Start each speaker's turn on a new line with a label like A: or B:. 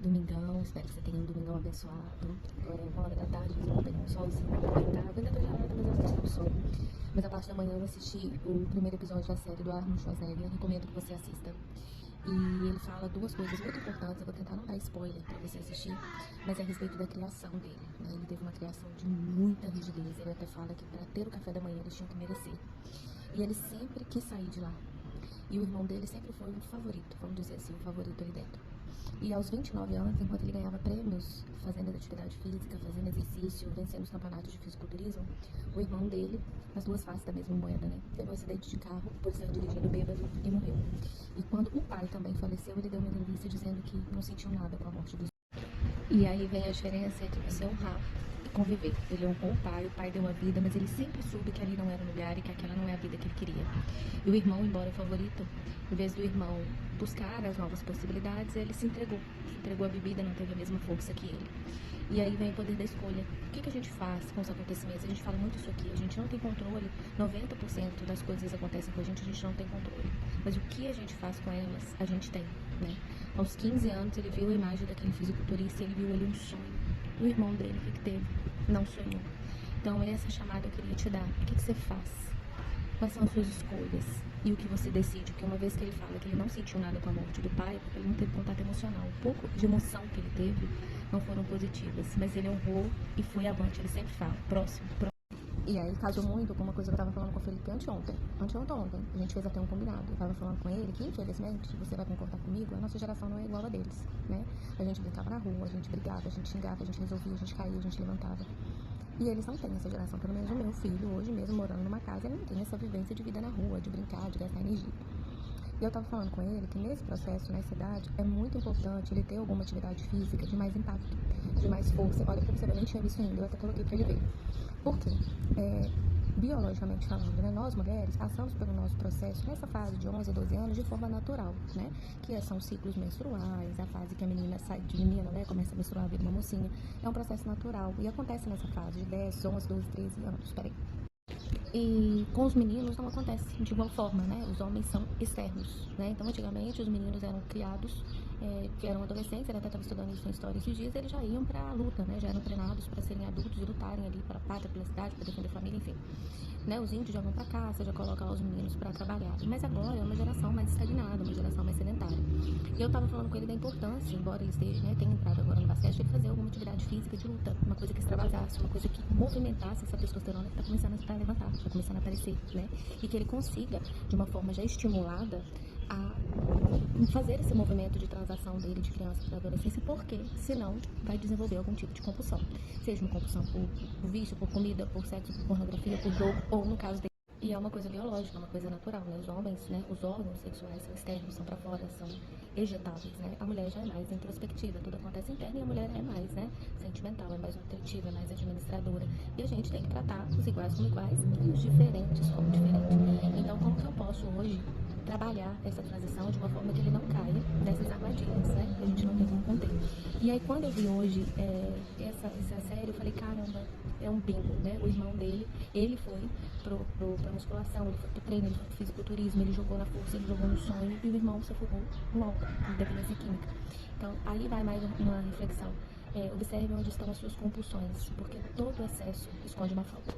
A: Domingão, espero que você tenha um domingão abençoado. Agora é 1 hora da tarde, eu vou pegar um solzinho pra aproveitar. Eu ainda tô gelada, mas eu vou pegar um sol. Mas a parte da manhã eu assisti o primeiro episódio da série do Arnold Schwarzenegger. Recomendo que você assista. E ele fala duas coisas muito importantes. Eu vou tentar não dar spoiler pra você assistir, mas é a respeito da criação dele, né? Ele teve uma criação de muita rigidez. Ele até fala que pra ter o café da manhã eles tinham que merecer. E ele sempre quis sair de lá. E o irmão dele sempre foi o favorito, vamos dizer assim, o favorito ali dentro. E aos 29 anos, enquanto ele ganhava prêmios, fazendo atividade física, fazendo exercício, vencendo os campeonatos de fisiculturismo, o irmão dele, as duas faces da mesma moeda, né? Teve um acidente de carro por estar dirigindo bêbado e morreu. E quando o pai também faleceu, ele deu uma entrevista dizendo que não sentiu nada com a morte dos. E aí vem a diferença entre você honrar e conviver. Ele honrou o pai deu a vida, mas ele sempre soube que ali não era o lugar e que aquela não é a vida que ele queria. E o irmão, embora favorito, em vez do irmão buscar as novas possibilidades, ele se entregou à bebida, não teve a mesma força que ele. E aí vem o poder da escolha. O que a gente faz com os acontecimentos? A gente fala muito isso aqui, a gente não tem controle, 90% das coisas acontecem com a gente não tem controle. Mas o que a gente faz com elas, a gente tem, né? Aos 15 anos, ele viu a imagem daquele fisiculturista, ele viu ali um sonho. O irmão dele, o que teve? Não sonhou. Então, essa chamada eu queria te dar. O que você faz? Quais são as suas escolhas? E o que você decide? Porque uma vez que ele fala que ele não sentiu nada com a morte do pai, porque ele não teve contato emocional, um pouco de emoção que ele teve não foram positivas, mas ele honrou e foi avante. Ele sempre fala, próximo. E aí casou muito com uma coisa que eu tava falando com o Felipe ontem. A gente fez até um combinado. Eu tava falando com ele que, infelizmente, você vai concordar comigo, a nossa geração não é igual a deles, né? A gente brincava na rua, a gente brigava, a gente xingava, a gente resolvia, a gente caía, a gente levantava. E eles não têm essa geração, pelo menos o meu filho, hoje mesmo morando numa casa, ele não tem essa vivência de vida na rua, de brincar, de gastar energia. E eu tava falando com ele que nesse processo, nessa idade, é muito importante ele ter alguma atividade física de mais impacto, de mais força. Olha, pra você ver, eu nem tinha visto ainda, eu até coloquei pra ele ver. Por quê? Biologicamente falando, né, nós mulheres passamos pelo nosso processo nessa fase de 11 a 12 anos de forma natural, né? Que são ciclos menstruais, a fase que a menina sai de menina, né? Começa a menstruar, vira uma mocinha. É um processo natural e acontece nessa fase de 10, 11, 12, 13 anos, peraí. E com os meninos não acontece de igual forma, né? Os homens são externos, né? Então, antigamente, os meninos eram criados, que eram adolescentes, ele até estava estudando isso na história esses dias, eles já iam pra luta, né? Já eram treinados para serem adultos e lutarem ali para a pátria, pela cidade, para defender a família, enfim. Né, os índios já vão pra caça, já colocam lá os meninos pra trabalhar. Mas agora é uma geração mais estagnada, uma geração mais sedentária. E eu tava falando com ele da importância, embora ele esteja, né, tenha entrado agora no basquete, ele fazer alguma atividade física de luta, uma coisa que extravasasse, uma coisa que movimentasse essa testosterona que tá começando a levantar, tá começando a aparecer, né? E que ele consiga, de uma forma já estimulada, a fazer esse movimento de transação dele de criança para adolescência, porque senão vai desenvolver algum tipo de compulsão, seja uma compulsão por vício, por comida, por sexo, por pornografia, por jogo, ou no caso dele. E é uma coisa biológica, uma coisa natural, né? Os homens, né? Os órgãos sexuais são externos, são para fora, são ejetáveis, né? A mulher já é mais introspectiva, tudo acontece interno, e a mulher é mais, né? Sentimental, é mais nutritiva, é mais administradora. E a gente tem que tratar os iguais como iguais e os diferentes como diferentes. Então, como que eu posso hoje trabalhar essa transição de uma forma que ele não caia nessas armadilhas, né? Que a gente não tem como conter. E aí, quando eu vi hoje essa série, eu falei, caramba, é um bingo, né? O irmão dele, ele foi pra musculação, ele foi pro treino, ele foi pro fisiculturismo, ele jogou na força, ele jogou no sonho, e o irmão se afogou no álcool, em dependência química. Então, aí vai mais uma reflexão. Observe onde estão as suas compulsões, porque todo excesso esconde uma falta.